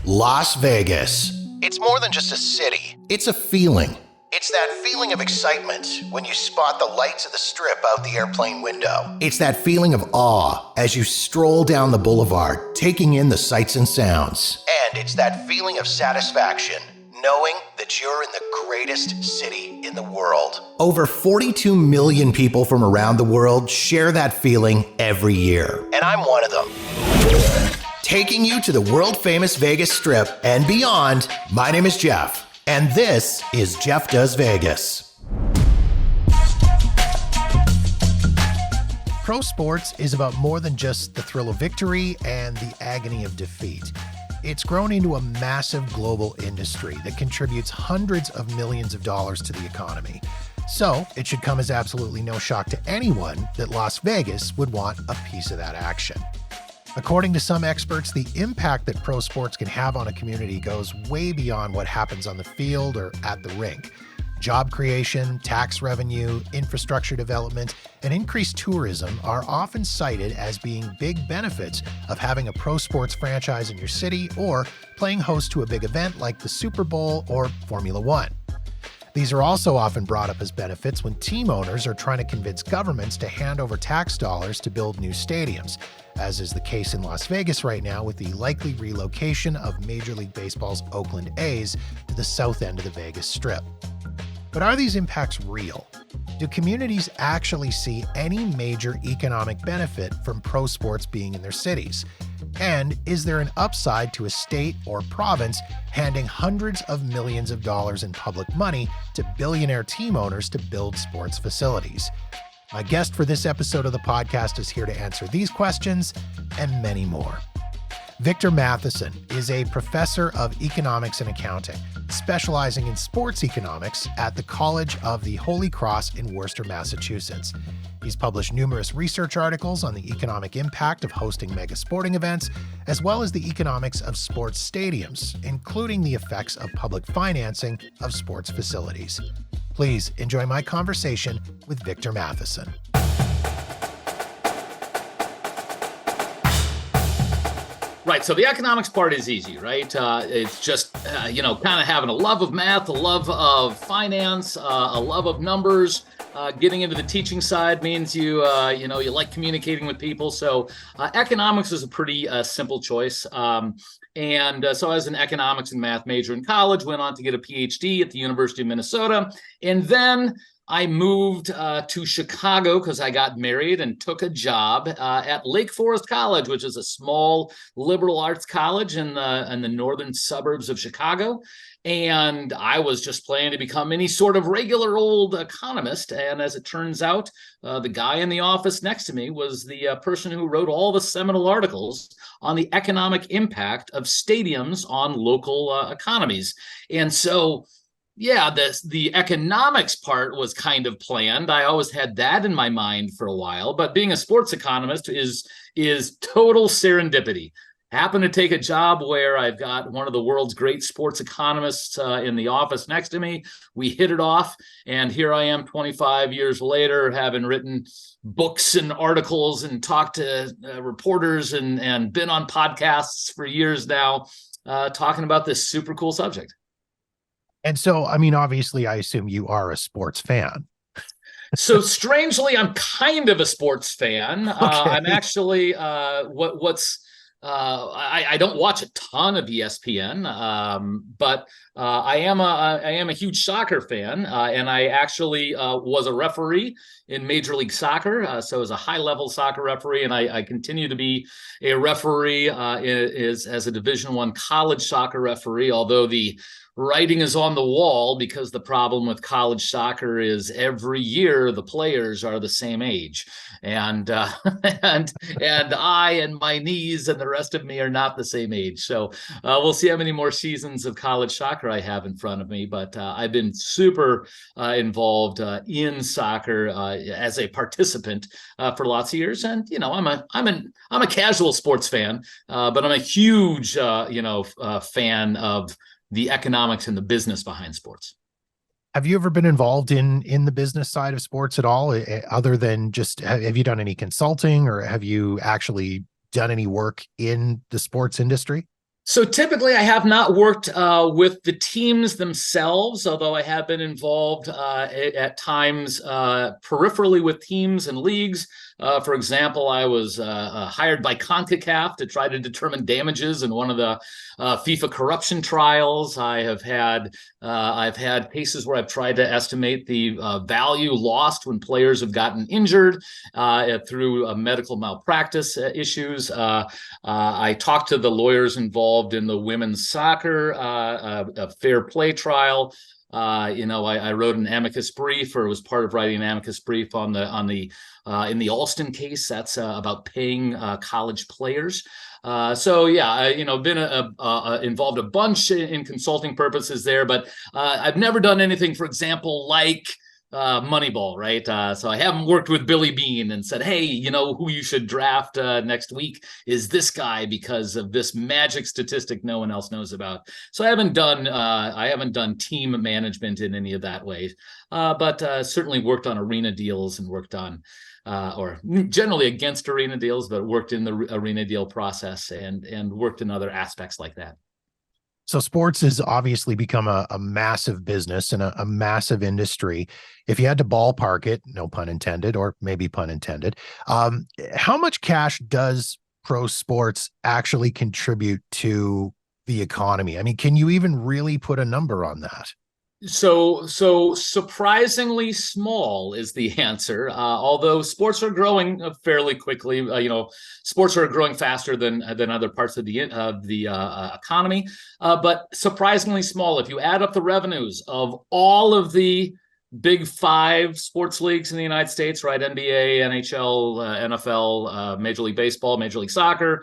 Las Vegas. It's more than just a city. It's a feeling. It's that feeling of excitement when you spot the lights of the strip out the airplane window. It's that feeling of awe as you stroll down the boulevard, taking in the sights and sounds. And it's that feeling of satisfaction, knowing that you're in the greatest city in the world. Over 42 million people from around the world share that feeling every year, and I'm one of them. Taking you to the world-famous Vegas Strip and beyond, my name is Jeff, and this is Jeff Does Vegas. Pro sports is about more than just the thrill of victory and the agony of defeat. It's grown into a massive global industry that contributes hundreds of millions of dollars to the economy. So it should come as absolutely no shock to anyone that Las Vegas would want a piece of that action. According to some experts, the impact that pro sports can have on a community goes way beyond what happens on the field or at the rink. Job creation, tax revenue, infrastructure development, and increased tourism are often cited as being big benefits of having a pro sports franchise in your city or playing host to a big event like the Super Bowl or Formula One. These are also often brought up as benefits when team owners are trying to convince governments to hand over tax dollars to build new stadiums, as is the case in Las Vegas right now with the likely relocation of Major League Baseball's Oakland A's to the south end of the Vegas Strip. But are these impacts real? Do communities actually see any major economic benefit from pro sports being in their cities? And is there an upside to a state or province handing hundreds of millions of dollars in public money to billionaire team owners to build sports facilities? My guest for this episode of the podcast is here to answer these questions and many more. Victor Matheson is a professor of economics and accounting, specializing in sports economics at the College of the Holy Cross in Worcester, Massachusetts. He's published numerous research articles on the economic impact of hosting mega sporting events, as well as the economics of sports stadiums, including the effects of public financing of sports facilities. Please enjoy my conversation with Victor Matheson. Right. So the economics part is easy, right? It's just, kind of having a love of math, a love of finance, a love of numbers. Getting into the teaching side means you like communicating with people. So economics is a pretty simple choice. So I was an economics and math major in college, went on to get a PhD at the University of Minnesota. And then I moved to Chicago because I got married and took a job at Lake Forest College, which is a small liberal arts college in the northern suburbs of Chicago. And I was just planning to become any sort of regular old economist. And as it turns out, the guy in the office next to me was the person who wrote all the seminal articles on the economic impact of stadiums on local economies. And so the economics part was kind of planned. I always had that in my mind for a while, but being a sports economist is total serendipity. Happened to take a job where I've got one of the world's great sports economists in the office next to me. We hit it off, and here I am 25 years later, having written books and articles and talked to reporters and been on podcasts for years now, talking about this super cool subject. And so, obviously, I assume you are a sports fan. So strangely, I'm kind of a sports fan. Okay. I'm actually I don't watch a ton of ESPN, but I am a huge soccer fan, and I actually was a referee in Major League Soccer. So as a high-level soccer referee, and I continue to be a referee as a Division I college soccer referee, although the writing is on the wall because the problem with college soccer is every year the players are the same age, and I and my knees and the rest of me are not the same age. So we'll see how many more seasons of college soccer I have in front of me. But I've been super involved in soccer as a participant for lots of years, and I'm a casual sports fan, but I'm a huge fan of the economics and the business behind sports. Have you ever been involved in the business side of sports at all, other than just, have you done any consulting, or have you actually done any work in the sports industry? So typically, I have not worked with the teams themselves, although I have been involved at times peripherally with teams and leagues. For example, I was hired by CONCACAF to try to determine damages in one of the FIFA corruption trials. I've had cases where I've tried to estimate the value lost when players have gotten injured through medical malpractice issues. I talked to the lawyers involved in the women's soccer a fair play trial. I wrote an amicus brief, or was part of writing an amicus brief in the Alston case. That's about paying college players. Been involved a bunch in consulting purposes there, but I've never done anything, for example, like Moneyball, right? So I haven't worked with Billy Beane and said, hey, who you should draft next week is this guy because of this magic statistic no one else knows about. So I haven't done team management in any of that way, but certainly worked on arena deals and worked on or generally against arena deals, but worked in the arena deal process and worked in other aspects like that. So sports has obviously become a massive business and a massive industry. If you had to ballpark it, no pun intended, or maybe pun intended, how much cash does pro sports actually contribute to the economy? I mean, can you even really put a number on that? So surprisingly small is the answer. Although sports are growing fairly quickly, sports are growing faster than other parts of the economy, but surprisingly small. If you add up the revenues of all of the big five sports leagues in the United States, right? NBA, NHL, NFL, Major League Baseball, Major League Soccer.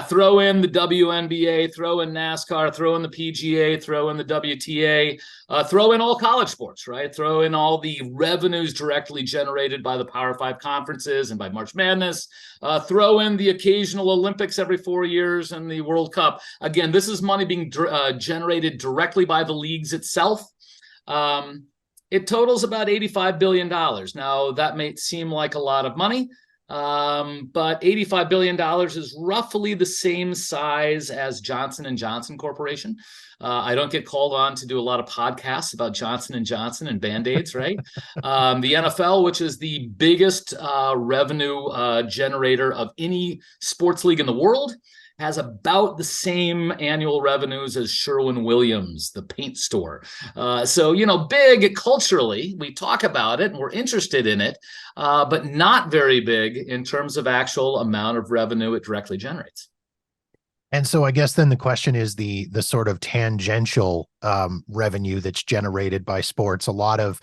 Throw in the WNBA, throw in NASCAR, throw in the PGA, throw in the WTA, throw in all college sports, right? Throw in all the revenues directly generated by the Power Five conferences and by March Madness. Throw in the occasional Olympics every 4 years and the World Cup. Again, this is money being generated directly by the leagues itself. It totals about $85 billion. Now, that may seem like a lot of money, but $85 billion is roughly the same size as Johnson & Johnson Corporation. I don't get called on to do a lot of podcasts about Johnson & Johnson and Band-Aids, right? The NFL, which is the biggest revenue generator of any sports league in the world, has about the same annual revenues as Sherwin-Williams, the paint store. Big culturally, we talk about it and we're interested in it, but not very big in terms of actual amount of revenue it directly generates. And so I guess then the question is the sort of tangential revenue that's generated by sports. A lot of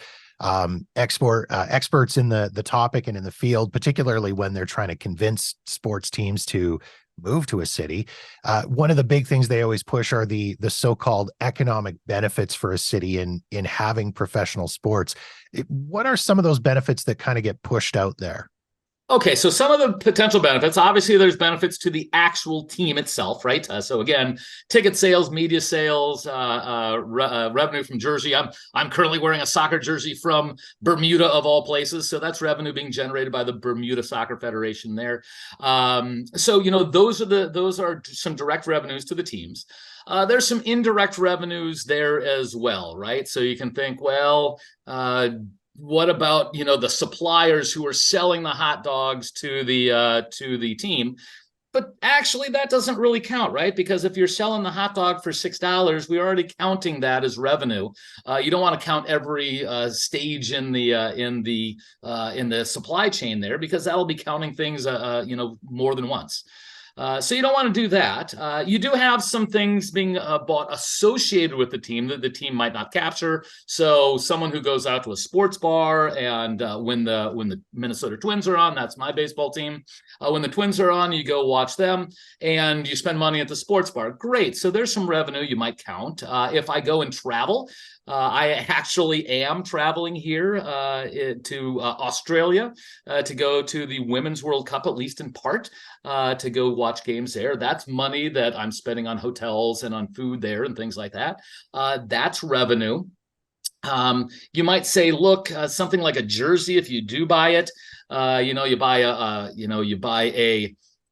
experts in the topic and in the field, particularly when they're trying to convince sports teams to move to a city. One of the big things they always push are the so-called economic benefits for a city in having professional sports. What are some of those benefits that kind of get pushed out there? Okay, so some of the potential benefits, obviously there's benefits to the actual team itself, right? So again, ticket sales, media sales, revenue from jersey. I'm currently wearing a soccer jersey from Bermuda of all places. So that's revenue being generated by the Bermuda Soccer Federation there. Those are some direct revenues to the teams. There's some indirect revenues there as well, right? So you can think, what about the suppliers who are selling the hot dogs to the team? But actually, that doesn't really count, right? Because if you're selling the hot dog for $6, we're already counting that as revenue. You don't want to count every stage in the supply chain there, because that'll be counting things more than once. So you don't want to do that. You do have some things being bought associated with the team that the team might not capture. So someone who goes out to a sports bar and when the Minnesota Twins are on, that's my baseball team. When the Twins are on, you go watch them and you spend money at the sports bar. Great. So there's some revenue you might count. If I go and travel, I actually am traveling here to Australia to go to the Women's World Cup, at least in part, to go watch games there. That's money that I'm spending on hotels and on food there and things like that. That's revenue. You might say, look, something like a jersey, if you do buy it, you buy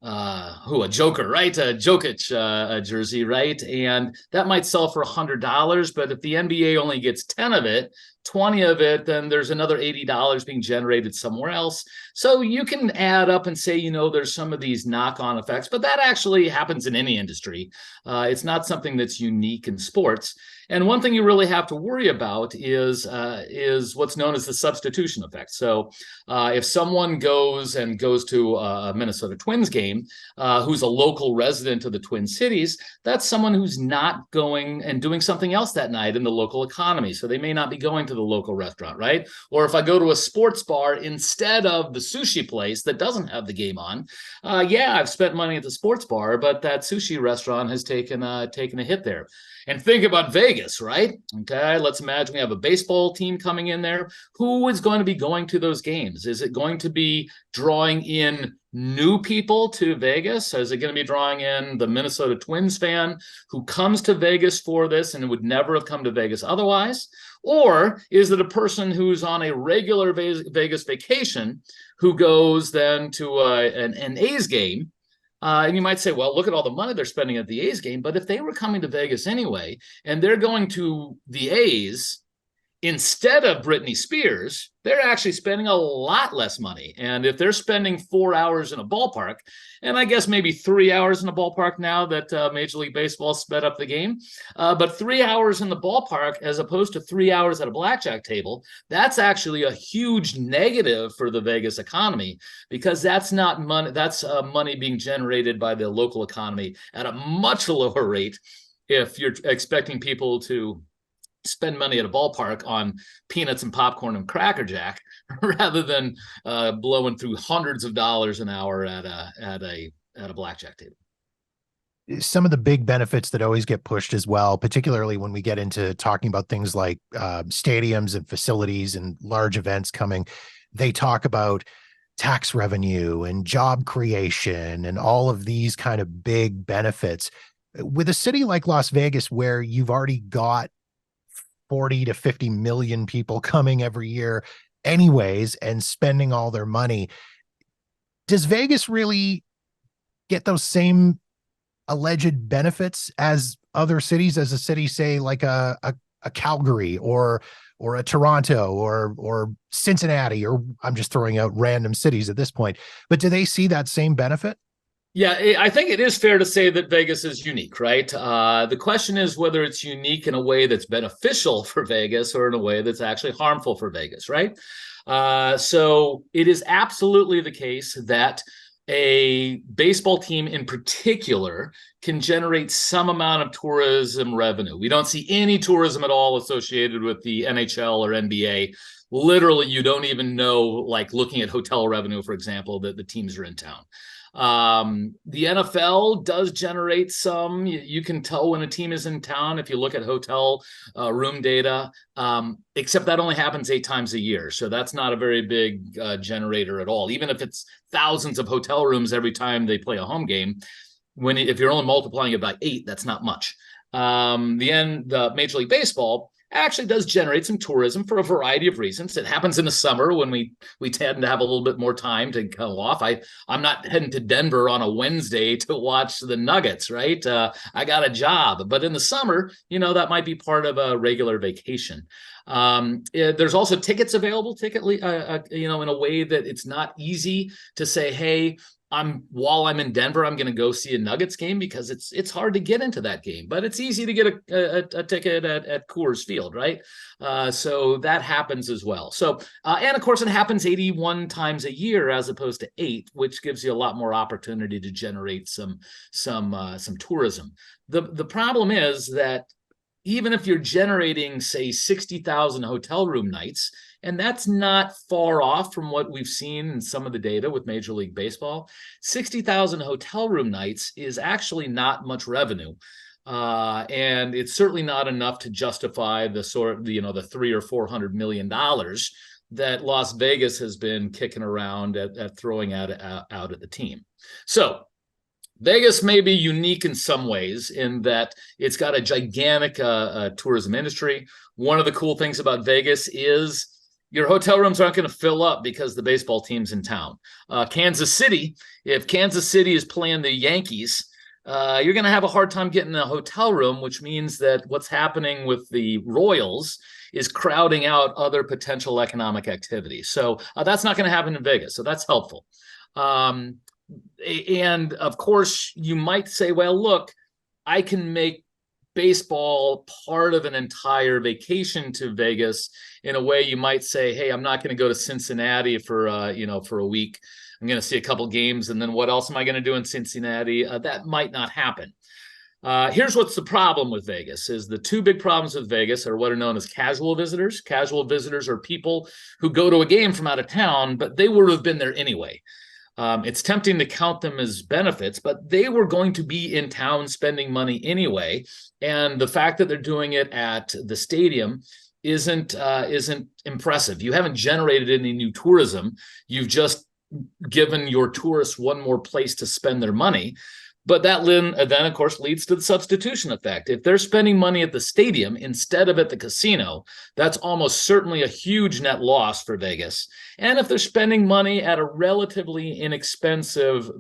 a Joker, right? A Jokic a jersey, right? And that might sell for $100, but if the NBA only gets 10 of it, 20 of it, then there's another $80 being generated somewhere else. So you can add up and say, there's some of these knock-on effects, but that actually happens in any industry. It's not something that's unique in sports. And one thing you really have to worry about is what's known as the substitution effect. So if someone goes to a Minnesota Twins game, who's a local resident of the Twin Cities, that's someone who's not going and doing something else that night in the local economy. So they may not be going to the local restaurant, right? Or if I go to a sports bar instead of the sushi place that doesn't have the game on, I've spent money at the sports bar, but that sushi restaurant has taken a hit there. And think about Vegas, right? Okay, let's imagine we have a baseball team coming in there. Who is going to be going to those games? Is it going to be drawing in new people to Vegas? Is it going to be drawing in the Minnesota Twins fan who comes to Vegas for this and would never have come to Vegas otherwise? Or is it a person who's on a regular Vegas vacation who goes then to an A's game? And you might say, well, look at all the money they're spending at the A's game. But if they were coming to Vegas anyway, and they're going to the A's instead of Britney Spears, they're actually spending a lot less money. And if they're spending 4 hours in a ballpark, and I guess maybe 3 hours in a ballpark now that Major League Baseball sped up the game, but 3 hours in the ballpark as opposed to 3 hours at a blackjack table, that's actually a huge negative for the Vegas economy, because that's not money. That's money being generated by the local economy at a much lower rate if you're expecting people to spend money at a ballpark on peanuts and popcorn and Cracker Jack rather than blowing through hundreds of dollars an hour at a blackjack table. Some of the big benefits that always get pushed as well, particularly when we get into talking about things like stadiums and facilities and large events coming, they talk about tax revenue and job creation and all of these kind of big benefits. With a city like Las Vegas, where you've already got 40 to 50 million people coming every year anyways and spending all their money, does Vegas really get those same alleged benefits as other cities, as a city, say like a Calgary or a Toronto or Cincinnati, or I'm just throwing out random cities at this point, but do they see that same benefit? Yeah, I think it is fair to say that Vegas is unique, right? The question is whether it's unique in a way that's beneficial for Vegas or in a way that's actually harmful for Vegas, right? So it is absolutely the case that a baseball team in particular can generate some amount of tourism revenue. We don't see any tourism at all associated with the NHL or NBA. Literally, you don't even know, like looking at hotel revenue, for example, that the teams are in town. The NFL does generate some. You can tell when a team is in town if you look at hotel room data, except that only happens 8 times a year. So that's not a very big generator at all. Even if it's thousands of hotel rooms every time they play a home game, if you're only multiplying it by 8, that's not much. The Major League Baseball actually does generate some tourism for a variety of reasons. It happens in the summer when we tend to have a little bit more time to go off. I'm not heading to Denver on a Wednesday to watch the Nuggets, right? I got a job, but in the summer, that might be part of a regular vacation. There's also tickets available, in a way that it's not easy to say, hey, while I'm in Denver, I'm going to go see a Nuggets game, because it's hard to get into that game, but it's easy to get a ticket at Coors Field, right? So that happens as well. So, and of course, it happens 81 times a year as opposed to 8, which gives you a lot more opportunity to generate some tourism. The problem is that even if you're generating, say, 60,000 hotel room nights, and that's not far off from what we've seen in some of the data with Major League Baseball, 60,000 hotel room nights is actually not much revenue. And it's certainly not enough to justify the $300 or $400 million that Las Vegas has been kicking around at throwing out at the team. So Vegas may be unique in some ways in that it's got a gigantic tourism industry. One of the cool things about Vegas is Your hotel rooms aren't going to fill up because the baseball team's in town. Kansas City, if Kansas City is playing the Yankees, you're going to have a hard time getting a hotel room, which means that what's happening with the Royals is crowding out other potential economic activity. So that's not going to happen in Vegas. So that's helpful. And of course, you might say, well, look, I can make baseball part of an entire vacation to Vegas in a way you might say, hey, I'm not going to go to Cincinnati for a week. I'm going to see a couple games, and then what else am I going to do in Cincinnati? That might not happen. Here's what's the problem with Vegas is the two big problems with Vegas are what are known as casual visitors. Casual visitors are people who go to a game from out of town, but they would have been there anyway. It's tempting to count them as benefits, but they were going to be in town spending money anyway. And the fact that they're doing it at the stadium isn't impressive. You haven't generated any new tourism. You've just given your tourists one more place to spend their money. But that then, of course, leads to the substitution effect. If they're spending money at the stadium instead of at the casino, that's almost certainly a huge net loss for Vegas. And if they're spending money at a relatively inexpensive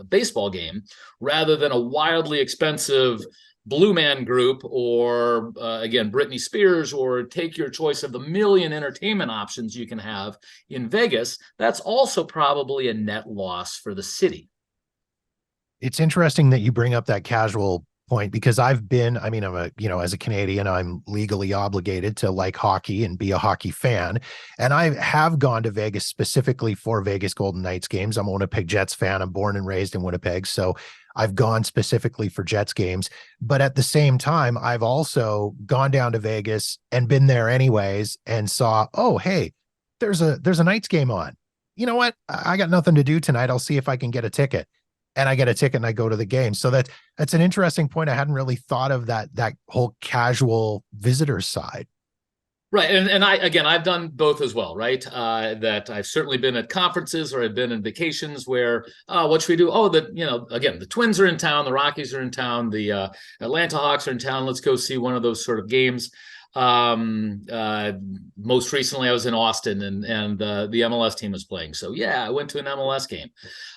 baseball game rather than a wildly expensive Blue Man Group or, again, Britney Spears, or take your choice of the million entertainment options you can have in Vegas, that's also probably a net loss for the city. It's interesting that you bring up that casual point because I'm as a Canadian, I'm legally obligated to like hockey and be a hockey fan. And I have gone to Vegas specifically for Vegas Golden Knights games. I'm a Winnipeg Jets fan. I'm born and raised in Winnipeg. So I've gone specifically for Jets games. But at the same time, I've also gone down to Vegas and been there anyways and saw, oh, hey, there's a Knights game on. You know what? I got nothing to do tonight. I'll see if I can get a ticket. And I get a ticket and I go to the game. So that's an interesting point. I hadn't really thought of that whole casual visitor side. Right. And I've done both as well, right? That I've certainly been at conferences or I've been in vacations where, what should we do? Oh, again, the Twins are in town, the Rockies are in town, the Atlanta Hawks are in town. Let's go see one of those sort of games. Most recently I was in Austin and the MLS team was playing. So yeah, I went to an MLS game.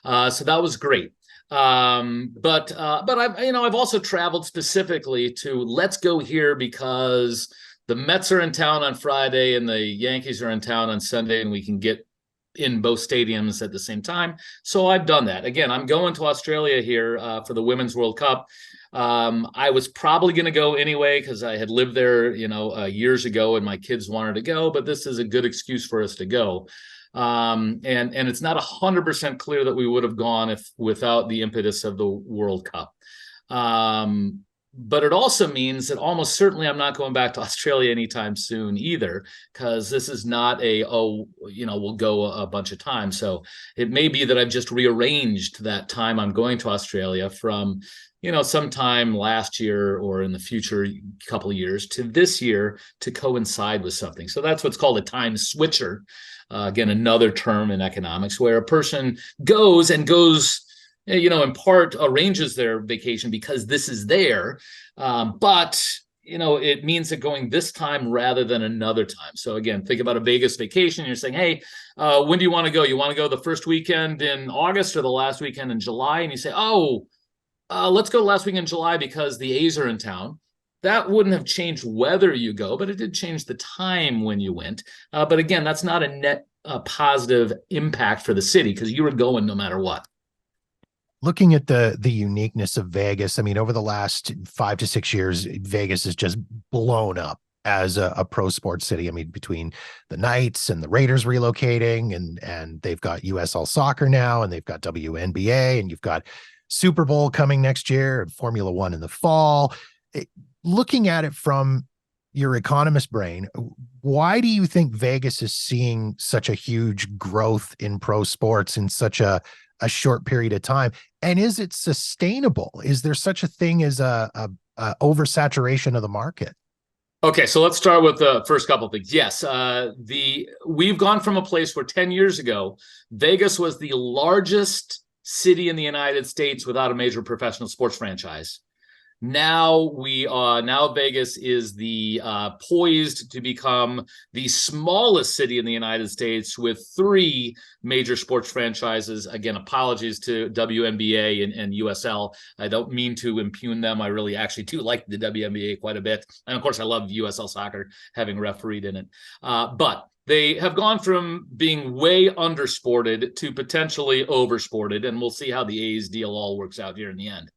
So that was great. But I've also traveled specifically to let's go here because the Mets are in town on Friday and the Yankees are in town on Sunday and we can get in both stadiums at the same time. So I've done that. Again, I'm going to Australia here for the Women's World Cup. I was probably going to go anyway because I had lived there, years ago and my kids wanted to go, but this is a good excuse for us to go. And it's not 100% clear that we would have gone without the impetus of the World Cup. But it also means that almost certainly I'm not going back to Australia anytime soon either, because this is not we'll go a bunch of times. So it may be that I've just rearranged that time I'm going to Australia from, sometime last year or in the future couple of years to this year to coincide with something. So that's what's called a time switcher. Again, another term in economics where a person goes, in part arranges their vacation because this is there. But it means they're going this time rather than another time. So again, think about a Vegas vacation. You're saying, hey, when do you want to go? You want to go the first weekend in August or the last weekend in July? And you say, let's go last week in July because the A's are in town. That wouldn't have changed whether you go, but it did change the time when you went. But again, that's not a net positive impact for the city because you were going no matter what. Looking at the uniqueness of Vegas, I mean, over the last 5 to 6 years, Vegas has just blown up as a pro sports city. I mean, between the Knights and the Raiders relocating and they've got USL soccer now and they've got WNBA and you've got Super Bowl coming next year and Formula One in the fall. Looking at it from your economist brain, why do you think Vegas is seeing such a huge growth in pro sports in such a short period of time? And is it sustainable? Is there such a thing as a oversaturation of the market? Okay, so let's start with the first couple of things. Yes, we've gone from a place where 10 years ago, Vegas was the largest city in the United States without a major professional sports franchise. Now Vegas is the poised to become the smallest city in the United States with 3 major sports franchises. Again, apologies to WNBA and USL. I don't mean to impugn them. I really actually do like the WNBA quite a bit. And of course, I love USL soccer, having refereed in it. But they have gone from being way undersported to potentially oversported, and we'll see how the A's deal all works out here in the end.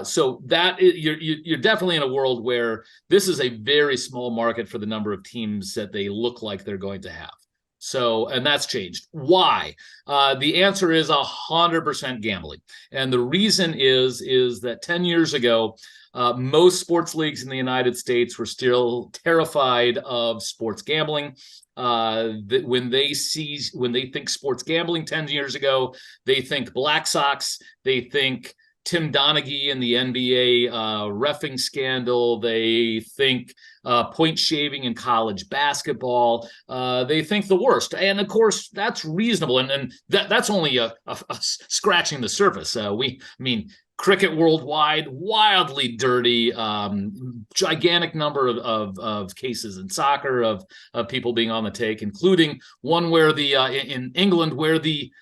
So that you're definitely in a world where this is a very small market for the number of teams that they look like they're going to have. So, and that's changed. Why? The answer is 100% gambling, and the reason is that 10 years ago, most sports leagues in the United States were still terrified of sports gambling. That when they think sports gambling 10 years ago, they think Black Sox, they think Tim Donaghy and the NBA reffing scandal, they think point shaving in college basketball, they think the worst. And of course, that's reasonable. And that's only a scratching the surface. Cricket worldwide, wildly dirty, gigantic number of cases in soccer of people being on the take, including one where in England where the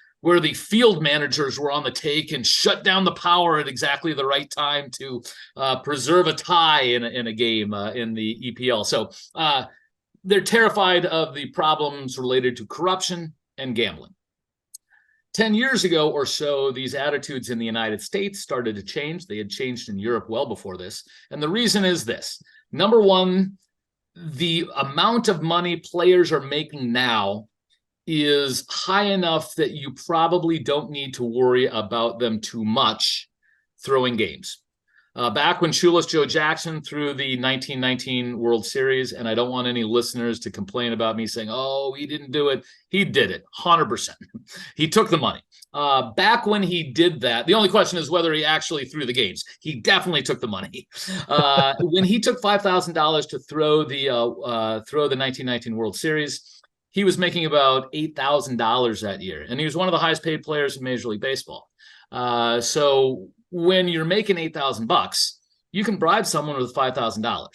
field managers were on the take and shut down the power at exactly the right time to preserve a tie in a game in the EPL. So they're terrified of the problems related to corruption and gambling. 10 years ago or so, these attitudes in the United States started to change. They had changed in Europe well before this. And the reason is this. Number one, the amount of money players are making now is high enough that you probably don't need to worry about them too much throwing games. Back when Shoeless Joe Jackson threw the 1919 World Series, and I don't want any listeners to complain about me saying, oh, he didn't do it. He did it, 100%. He took the money. Back when he did that, the only question is whether he actually threw the games. He definitely took the money. When he took $5,000 to throw the 1919 World Series, he was making about $8,000 that year, and he was one of the highest paid players in Major League Baseball. So when you're making $8,000, you can bribe someone with $5,000.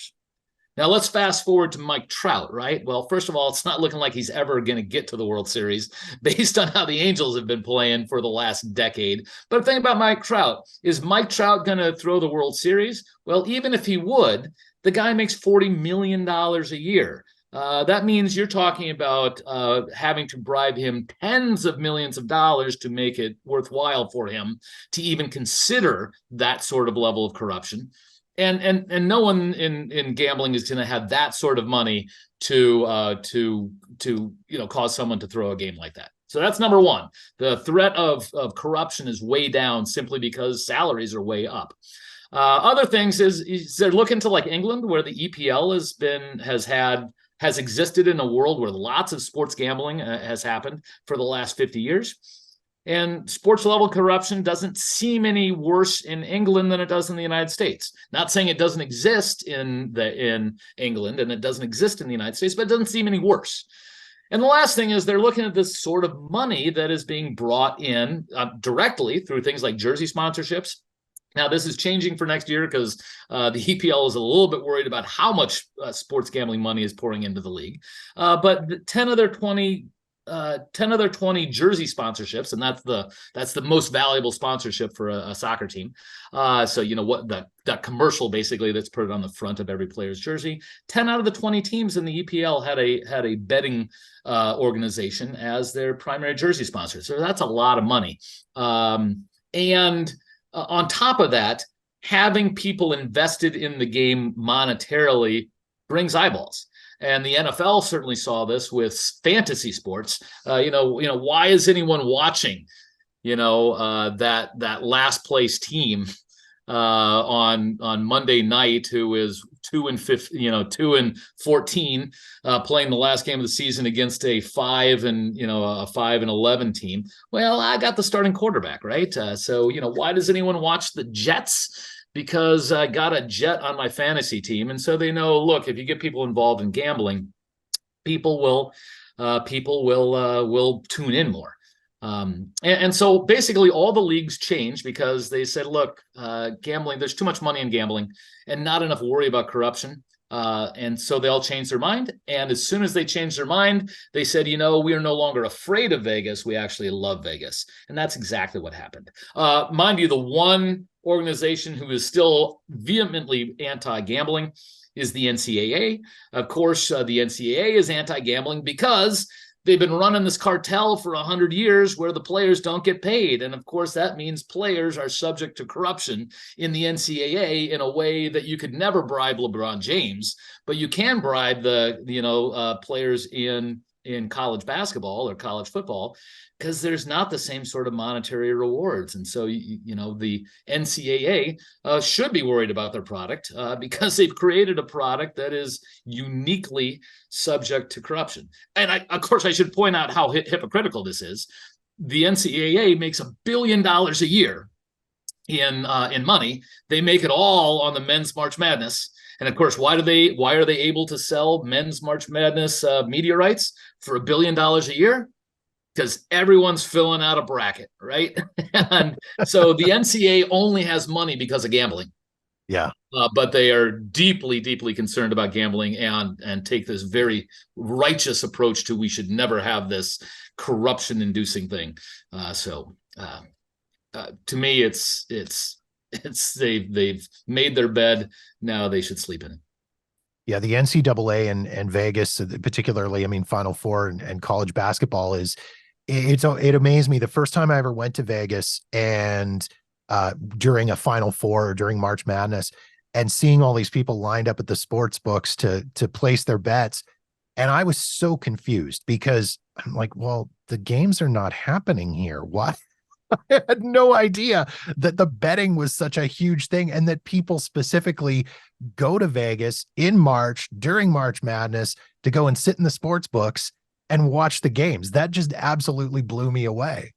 Now let's fast forward to Mike Trout, right? Well, first of all, it's not looking like he's ever going to get to the World Series based on how the Angels have been playing for the last decade. But the thing about Mike Trout, is Mike Trout going to throw the World Series? Well, even if he would, the guy makes $40 million a year. That means you're talking about having to bribe him tens of millions of dollars to make it worthwhile for him to even consider that sort of level of corruption. And no one in gambling is going to have that sort of money to cause someone to throw a game like that. So that's number one. The threat of corruption is way down simply because salaries are way up. Other things is they're looking to like England, where the EPL has existed in a world where lots of sports gambling has happened for the last 50 years. And sports level corruption doesn't seem any worse in England than it does in the United States. Not saying it doesn't exist in England and it doesn't exist in the United States, but it doesn't seem any worse. And the last thing is they're looking at this sort of money that is being brought in directly through things like jersey sponsorships. Now, this is changing for next year because the EPL is a little bit worried about how much sports gambling money is pouring into the league. But 10 of their 20 jersey sponsorships, and that's the most valuable sponsorship for a soccer team. So what that commercial basically that's put on the front of every player's jersey. 10 out of the 20 teams in the EPL had a betting organization as their primary jersey sponsor. So that's a lot of money. On top of that, having people invested in the game monetarily brings eyeballs. And the NFL certainly saw this with fantasy sports. Why is anyone watching, that last place team on Monday night who is 2-14, playing the last game of the season against a 5-11 team? Well, I got the starting quarterback, right? So why does anyone watch the Jets? Because I got a Jet on my fantasy team, and so they know. Look, if you get people involved in gambling, people will tune in more. And so basically all the leagues changed because they said, look, gambling, there's too much money in gambling and not enough worry about corruption. And so they all changed their mind. And as soon as they changed their mind, they said, we are no longer afraid of Vegas. We actually love Vegas. And that's exactly what happened. Mind you, the one organization who is still vehemently anti-gambling is the NCAA. Of course, the NCAA is anti-gambling because they've been running this cartel for 100 years where the players don't get paid. And of course, that means players are subject to corruption in the NCAA in a way that you could never bribe LeBron James, but you can bribe the players in college basketball or college football because there's not the same sort of monetary rewards. And so, the NCAA should be worried about their product because they've created a product that is uniquely subject to corruption. And of course, I should point out how hypocritical this is. The NCAA makes $1 billion a year in money. They make it all on the men's March Madness. And of course, why are they able to sell men's March Madness media rights for $1 billion a year? Because everyone's filling out a bracket, right? And so the NCAA only has money because of gambling. Yeah. But they are deeply, deeply concerned about gambling and take this very righteous approach to we should never have this corruption-inducing thing. To me, it's they've made their bed. Now they should sleep in it. Yeah, the NCAA and Vegas, particularly, Final Four and college basketball it amazed me the first time I ever went to Vegas and during a Final Four or during March Madness and seeing all these people lined up at the sports books to place their bets. And I was so confused because I'm like, well, the games are not happening here. What? I had no idea that the betting was such a huge thing and that people specifically go to Vegas in March during March Madness to go and sit in the sports books and watch the games. That just absolutely blew me away.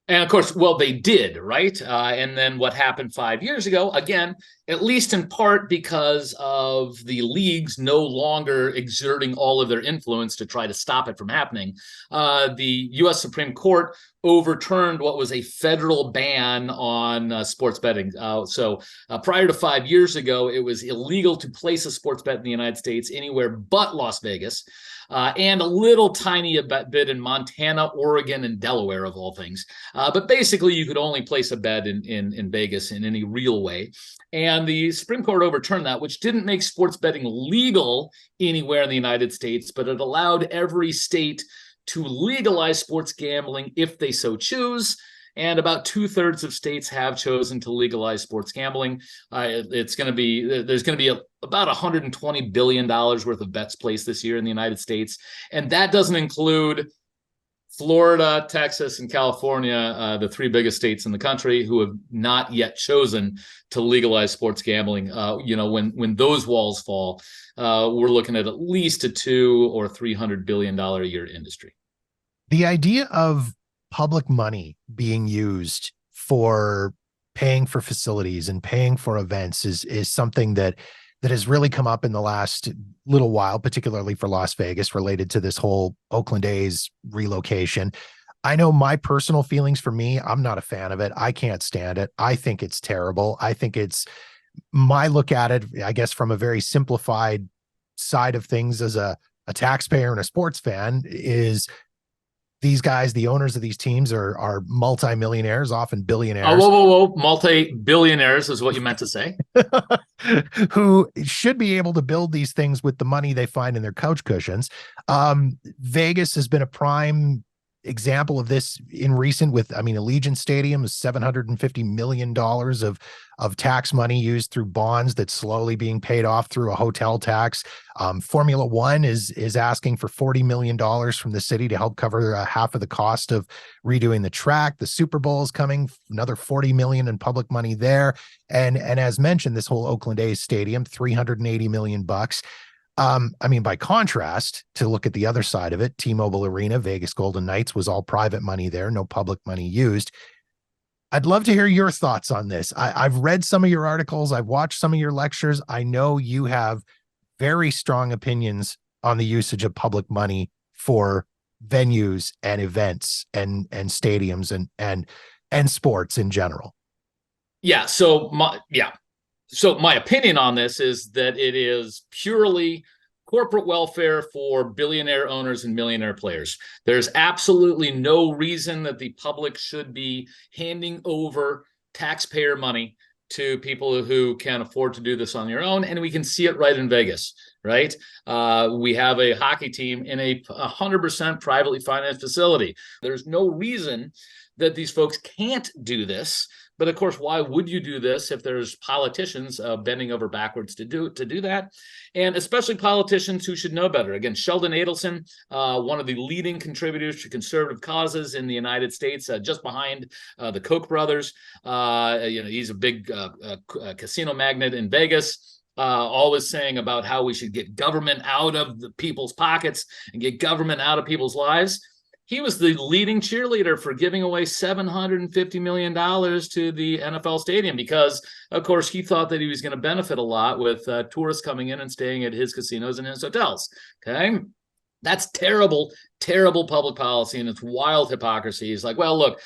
And of course, well, they did, right? And then what happened 5 years ago, again, at least in part because of the leagues no longer exerting all of their influence to try to stop it from happening, the U.S. Supreme Court overturned what was a federal ban on sports betting. So prior to 5 years ago, it was illegal to place a sports bet in the United States anywhere but Las Vegas. And a little tiny bit in Montana, Oregon, and Delaware, of all things. But basically, you could only place a bet in Vegas in any real way. And the Supreme Court overturned that, which didn't make sports betting legal anywhere in the United States, but it allowed every state to legalize sports gambling if they so choose. And about 2/3 of states have chosen to legalize sports gambling. There's going to be about $120 billion worth of bets placed this year in the United States. And that doesn't include Florida, Texas, and California, the three biggest states in the country who have not yet chosen to legalize sports gambling. When those walls fall, we're looking at least a $200 or $300 billion a year industry. The idea of public money being used for paying for facilities and paying for events is something that has really come up in the last little while, particularly for Las Vegas, related to this whole Oakland A's relocation. I know my personal feelings. For me, I'm not a fan of it. I can't stand it. I think it's terrible. I think it's my look at it, I guess, from a very simplified side of things as a taxpayer and a sports fan is these guys, the owners of these teams are multimillionaires, often billionaires. Oh, whoa. Multi-billionaires is what you meant to say. Who should be able to build these things with the money they find in their couch cushions. Vegas has been a prime example of this in recent with, Allegiant Stadium is $750 million of tax money used through bonds that's slowly being paid off through a hotel tax. Formula One is asking for $40 million from the city to help cover half of the cost of redoing the track. The Super Bowl is coming, another $40 million in public money there. And as mentioned, this whole Oakland A stadium, $380 million bucks. By contrast, to look at the other side of it, T-Mobile Arena, Vegas Golden Knights was all private money there, no public money used. I'd love to hear your thoughts on this. I've read some of your articles. I've watched some of your lectures. I know you have very strong opinions on the usage of public money for venues and events and stadiums and sports in general. Yeah. So my opinion on this is that it is purely corporate welfare for billionaire owners and millionaire players. There's absolutely no reason that the public should be handing over taxpayer money to people who can afford to do this on their own. And we can see it right in Vegas, right? We have a hockey team in a 100% privately financed facility. There's no reason that these folks can't do this. But of course, why would you do this if there's politicians bending over backwards to do that? And especially politicians who should know better. Again, Sheldon Adelson, one of the leading contributors to conservative causes in the United States, just behind the Koch brothers. He's a big casino magnate in Vegas. Always saying about how we should get government out of the people's pockets and get government out of people's lives. He was the leading cheerleader for giving away $750 million to the NFL stadium because, of course, he thought that he was going to benefit a lot with tourists coming in and staying at his casinos and his hotels. Okay. That's terrible, terrible public policy, and it's wild hypocrisy. He's like, well, look,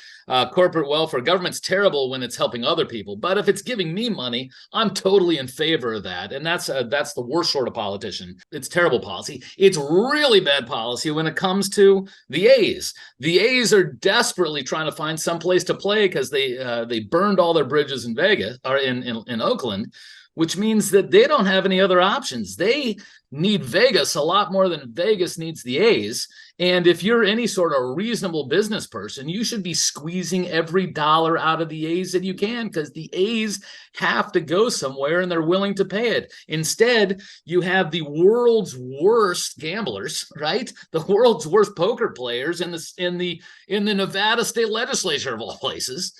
corporate welfare, government's terrible when it's helping other people, but if it's giving me money, I'm totally in favor of that. And that's the worst sort of politician. It's terrible policy. It's really bad policy when it comes to the A's. The A's are desperately trying to find some place to play because they burned all their bridges in Vegas or in Oakland, which means that they don't have any other options. They need Vegas a lot more than Vegas needs the A's. And if you're any sort of reasonable business person, you should be squeezing every dollar out of the A's that you can because the A's have to go somewhere and they're willing to pay it. Instead, you have the world's worst gamblers, right? The world's worst poker players in the Nevada state legislature of all places.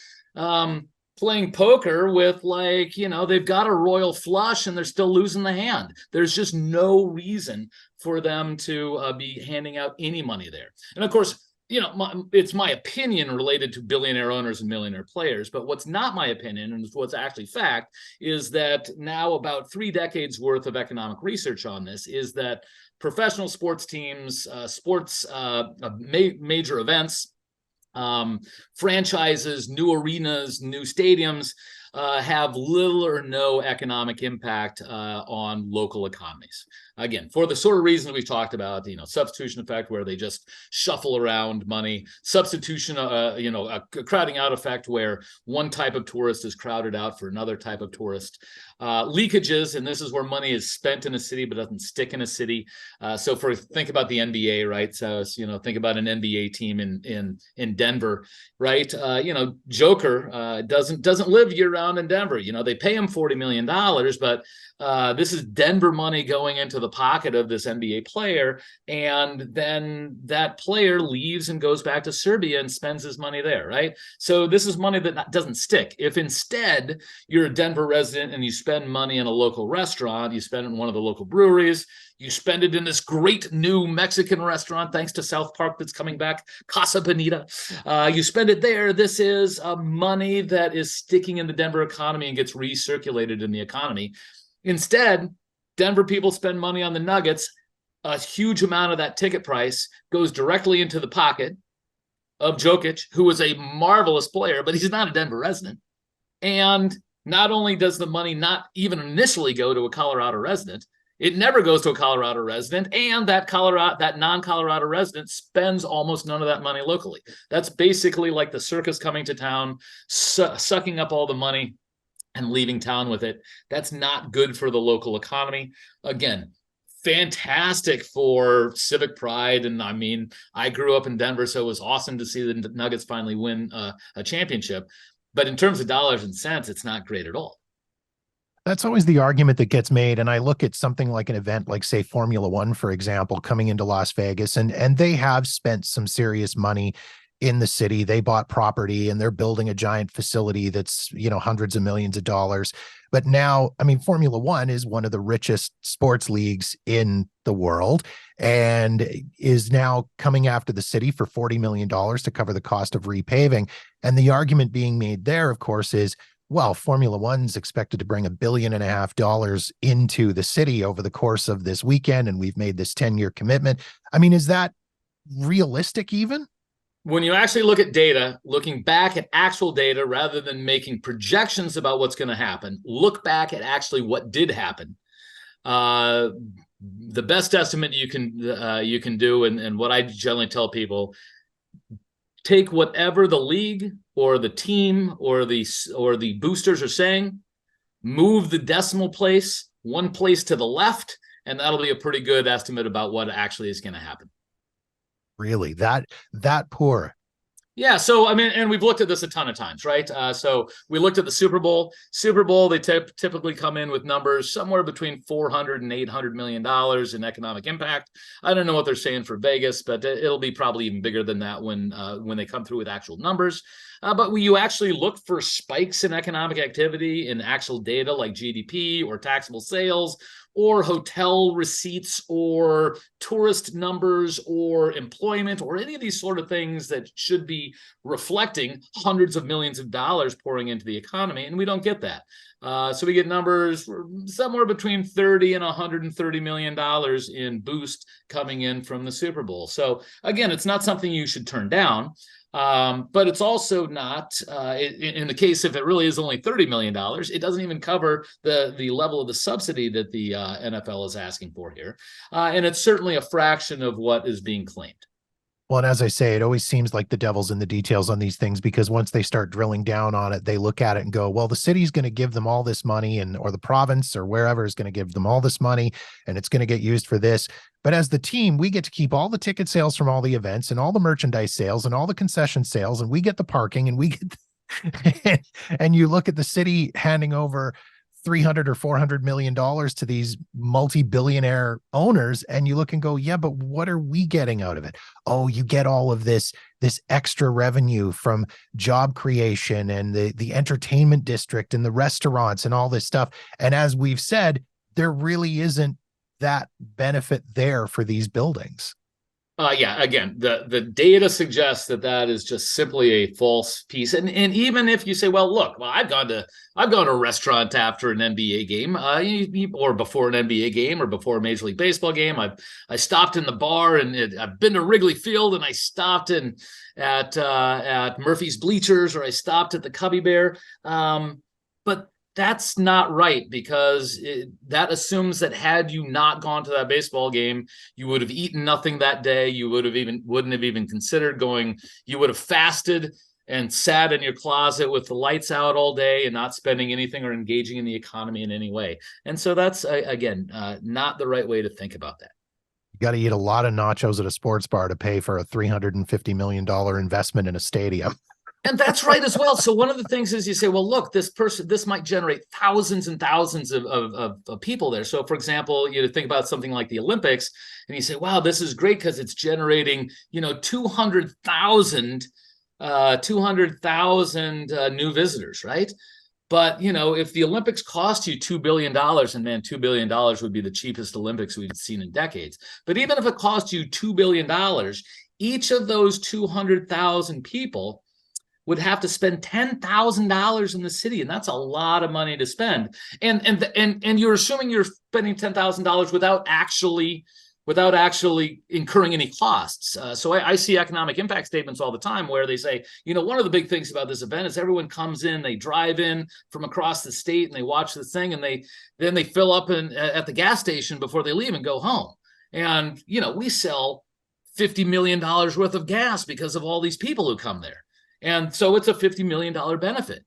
Playing poker with they've got a royal flush and they're still losing the hand. There's just no reason for them to be handing out any money there. And of course, it's my opinion related to billionaire owners and millionaire players, but what's not my opinion and what's actually fact is that now about 3 decades worth of economic research on this is that professional sports teams, major events, franchises, new arenas, new stadiums have little or no economic impact on local economies. Again, for the sort of reasons we've talked about, substitution effect where they just shuffle around money, substitution, a crowding out effect where one type of tourist is crowded out for another type of tourist, leakages, and this is where money is spent in a city but doesn't stick in a city. Think about the NBA, right? So think about an NBA team in Denver, right? Joker doesn't live year round in Denver. They pay him $40 million, but this is Denver money going into the pocket of this NBA player, and then that player leaves and goes back to Serbia and spends his money there, right? So this is money that doesn't stick. If instead you're a Denver resident and you spend money in a local restaurant, you spend it in one of the local breweries, you spend it in this great new Mexican restaurant, thanks to South Park that's coming back, Casa Bonita. You spend it there. This is money that is sticking in the Denver economy and gets recirculated in the economy. Instead, Denver people spend money on the Nuggets. A huge amount of that ticket price goes directly into the pocket of Jokic, who is a marvelous player, but he's not a Denver resident. And not only does the money not even initially go to a Colorado resident, it never goes to a Colorado resident, and that non-Colorado resident spends almost none of that money locally. That's basically like the circus coming to town, sucking up all the money and leaving town with it. That's not good for the local economy. Again, fantastic for civic pride. And I mean, I grew up in Denver, so it was awesome to see the Nuggets finally win a championship. But in terms of dollars and cents, it's not great at all. That's always the argument that gets made. And I look at something like an event like, say, Formula One, for example, coming into Las Vegas, and they have spent some serious money in the city. They bought property and they're building a giant facility that's, hundreds of millions of dollars. But now, I mean, Formula One is one of the richest sports leagues in the world and is now coming after the city for $40 million to cover the cost of repaving. And the argument being made there, of course, is, well, Formula One's expected to bring $1.5 billion into the city over the course of this weekend, and we've made this 10-year commitment. I mean, is that realistic even? When you actually look at data, looking back at actual data rather than making projections about what's going to happen, look back at actually what did happen. The best estimate you can do, and what I generally tell people, take whatever the league or the team or the boosters are saying, move the decimal place one place to the left, and that'll be a pretty good estimate about what actually is going to happen. Really, that poor? Yeah, so I mean, and we've looked at this a ton of times, right? So we looked at the Super Bowl. Super Bowl, they typically come in with numbers somewhere between $400 and $800 million in economic impact. I don't know what they're saying for Vegas, but it'll be probably even bigger than that when they come through with actual numbers. But when you actually look for spikes in economic activity in actual data like GDP or taxable sales or hotel receipts or tourist numbers or employment or any of these sort of things that should be reflecting hundreds of millions of dollars pouring into the economy, and we don't get that. So we get numbers somewhere between $30 and $130 million in boost coming in from the Super Bowl. So again, it's not something you should turn down. But it's also not, in the case if it really is only $30 million, it doesn't even cover the level of the subsidy that the NFL is asking for here. And it's certainly a fraction of what is being claimed. Well, and as I say, it always seems like the devil's in the details on these things, because once they start drilling down on it, they look at it and go, well, the city's going to give them all this money, or the province or wherever is going to give them all this money, and it's going to get used for this. But as the team, we get to keep all the ticket sales from all the events and all the merchandise sales and all the concession sales, and we get the parking, and we get and you look at the city handing over $300 or $400 million to these multi-billionaire owners, and you look and go, yeah, but what are we getting out of it? Oh, you get all of this extra revenue from job creation and the entertainment district and the restaurants and all this stuff. And as we've said, there really isn't that benefit there for these buildings. Yeah, again, the data suggests that is just simply a false piece. And even if you say, well, look, I've gone to a restaurant after an NBA game, or before an NBA game, or before a Major League Baseball game. I stopped in the bar, and I've been to Wrigley Field, and I stopped at Murphy's Bleachers, or I stopped at the Cubby Bear. But that's not right, because that assumes that had you not gone to that baseball game, you would have eaten nothing that day. You wouldn't have even considered going. You would have fasted and sat in your closet with the lights out all day and not spending anything or engaging in the economy in any way. And so that's, again, not the right way to think about that. You got to eat a lot of nachos at a sports bar to pay for a $350 million investment in a stadium. And that's right as well. So one of the things is you say, well, look, this might generate thousands and thousands of people there. So, for example, you think about something like the Olympics, and you say, wow, this is great because it's generating, 200,000 new visitors, right? But, if the Olympics cost you $2 billion, and man, $2 billion would be the cheapest Olympics we've seen in decades. But even if it cost you $2 billion, each of those 200,000 people would have to spend $10,000 in the city, and that's a lot of money to spend. And you're assuming you're spending $10,000 without actually incurring any costs. So I see economic impact statements all the time where they say, one of the big things about this event is everyone comes in, they drive in from across the state, and they watch the thing, and then they fill up at the gas station before they leave and go home. And we sell $50 million worth of gas because of all these people who come there. And so it's a $50 million benefit.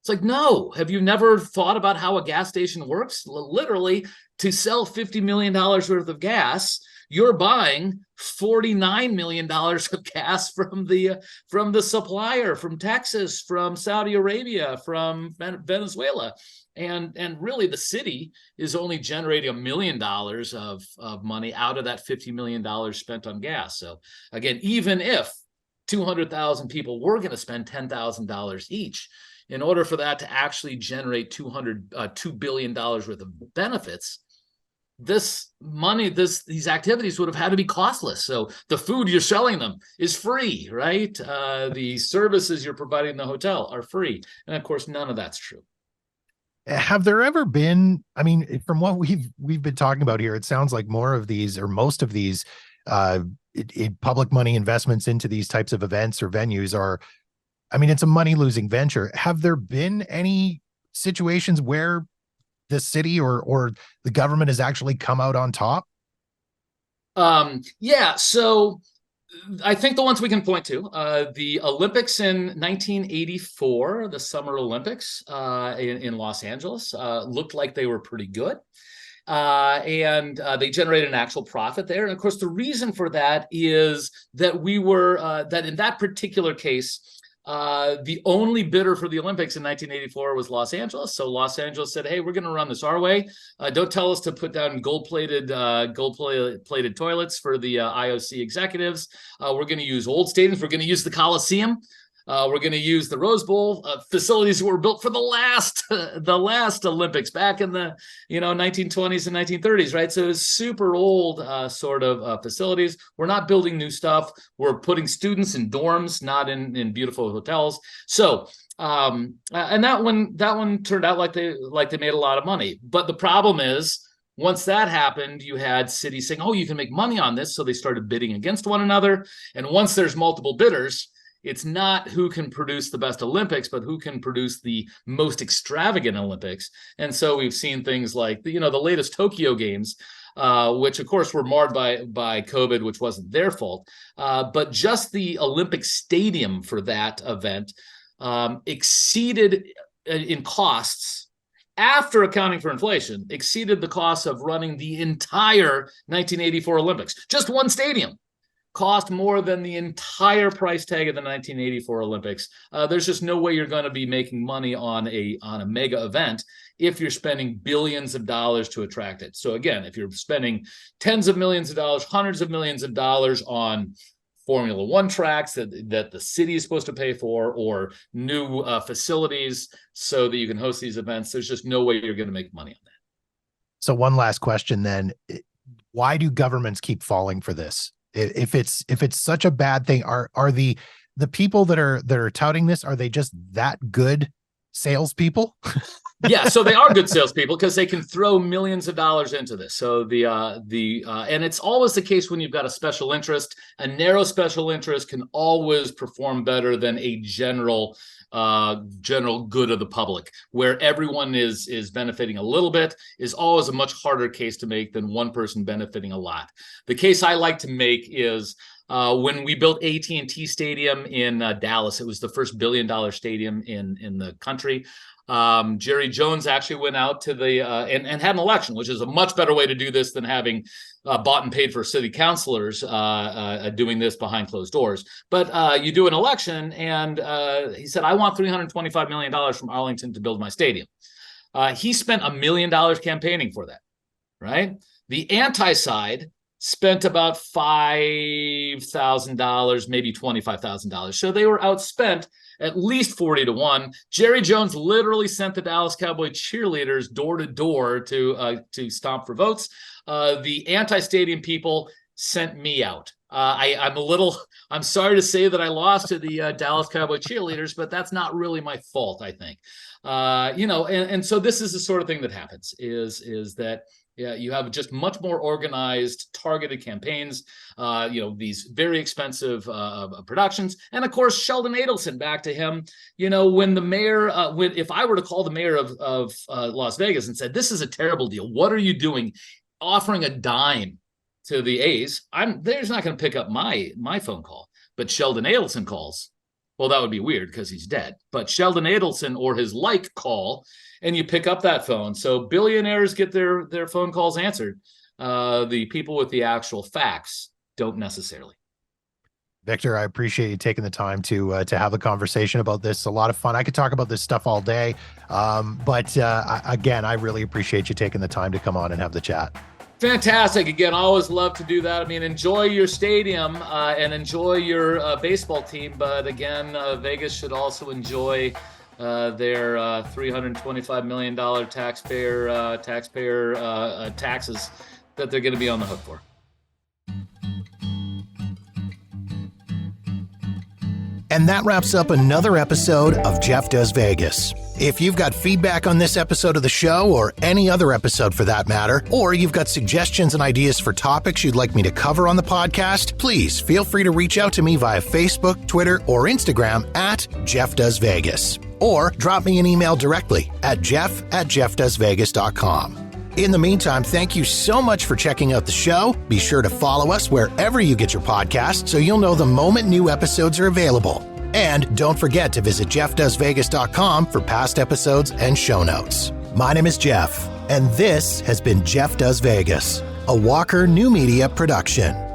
It's like, no, have you never thought about how a gas station works? Literally, to sell $50 million worth of gas, you're buying $49 million of gas from the supplier, from Texas, from Saudi Arabia, from Venezuela. And really, the city is only generating $1 million of money out of that $50 million spent on gas. So again, even if 200,000 people were going to spend $10,000 each, in order for that to actually generate $2 billion worth of benefits, these activities would have had to be costless. So the food you're selling them is free, right? The services you're providing in the hotel are free. And of course, none of that's true. Have there ever been, from what we've been talking about here, it sounds like more of these, or most of these public money investments into these types of events or venues are, I mean, it's a money losing venture. Have there been any situations where the city or the government has actually come out on top? Yeah. So I think the ones we can point to, the Olympics in 1984, the Summer Olympics in Los Angeles, looked like they were pretty good. And they generated an actual profit there. And of course, the reason for that is that that in that particular case, the only bidder for the Olympics in 1984 was Los Angeles. So Los Angeles said, "Hey, we're going to run this our way. Don't tell us to put down gold-plated toilets for the IOC executives. We're going to use old stadiums. We're going to use the Coliseum. We're going to use the Rose Bowl facilities that were built for the last Olympics back in the 1920s and 1930s, right? So it's super old sort of facilities. We're not building new stuff. We're putting students in dorms, not in beautiful hotels. So and that one turned out like they made a lot of money. But the problem is, once that happened, you had cities saying, "Oh, you can make money on this," so they started bidding against one another. And once there's multiple bidders, it's not who can produce the best Olympics, but who can produce the most extravagant Olympics. And so we've seen things like the latest Tokyo Games, which of course were marred by COVID, which wasn't their fault. But just the Olympic Stadium for that event exceeded in costs, after accounting for inflation, exceeded the cost of running the entire 1984 Olympics. Just one stadium cost more than the entire price tag of the 1984 Olympics. There's just no way you're going to be making money on a mega event if you're spending billions of dollars to attract it. So again, if you're spending tens of millions of dollars, hundreds of millions of dollars on Formula One tracks that the city is supposed to pay for, or new facilities so that you can host these events, there's just no way you're going to make money on that. So one last question then. Why do governments keep falling for this? If it's such a bad thing, are the people that are touting this, are they just that good salespeople? Yeah, so they are good salespeople because they can throw millions of dollars into this. So and it's always the case when you've got a special interest. A narrow special interest can always perform better than a general good of the public, where everyone is benefiting a little bit, is always a much harder case to make than one person benefiting a lot. The case I like to make is when we built AT&T Stadium in Dallas. It was the first $1 billion stadium in the country. Jerry Jones actually went out to the and had an election, which is a much better way to do this than having bought and paid for city councilors doing this behind closed doors. But you do an election, and he said, "I want $325 million from Arlington to build my stadium." He spent $1 million campaigning for that, right? The anti-side spent about $5,000, maybe $25,000. So they were outspent at least 40 to 1. Jerry Jones literally sent the Dallas Cowboy cheerleaders door to door to stomp for votes. The anti-stadium people sent me out. I'm sorry to say that I lost to the Dallas Cowboy cheerleaders, but that's not really my fault, I think. And so this is the sort of thing that happens is that, yeah, you have just much more organized, targeted campaigns, these very expensive productions. And of course, Sheldon Adelson, back to him, when the mayor, if I were to call the mayor of Las Vegas and said, "This is a terrible deal. What are you doing offering a dime to the A's?" There's not going to pick up my phone call. But Sheldon Adelson calls. Well, that would be weird because he's dead. But Sheldon Adelson or his like call, and you pick up that phone. So billionaires get their phone calls answered. The people with the actual facts don't necessarily. Victor, I appreciate you taking the time to have a conversation about this. A lot of fun. I could talk about this stuff all day. But again, I really appreciate you taking the time to come on and have the chat. Fantastic. Again, I always love to do that. I mean, enjoy your stadium and enjoy your baseball team. But again, Vegas should also enjoy their $325 million taxpayer taxes that they're going to be on the hook for. And that wraps up another episode of Jeff Does Vegas. If you've got feedback on this episode of the show, or any other episode for that matter, or you've got suggestions and ideas for topics you'd like me to cover on the podcast, please feel free to reach out to me via Facebook, Twitter, or Instagram at Jeff Does Vegas, or drop me an email directly at jeff@jeffdoesvegas.com. In the meantime, thank you so much for checking out the show. Be sure to follow us wherever you get your podcasts so you'll know the moment new episodes are available. And don't forget to visit jeffdoesvegas.com for past episodes and show notes. My name is Jeff, and this has been Jeff Does Vegas, a Walker New Media production.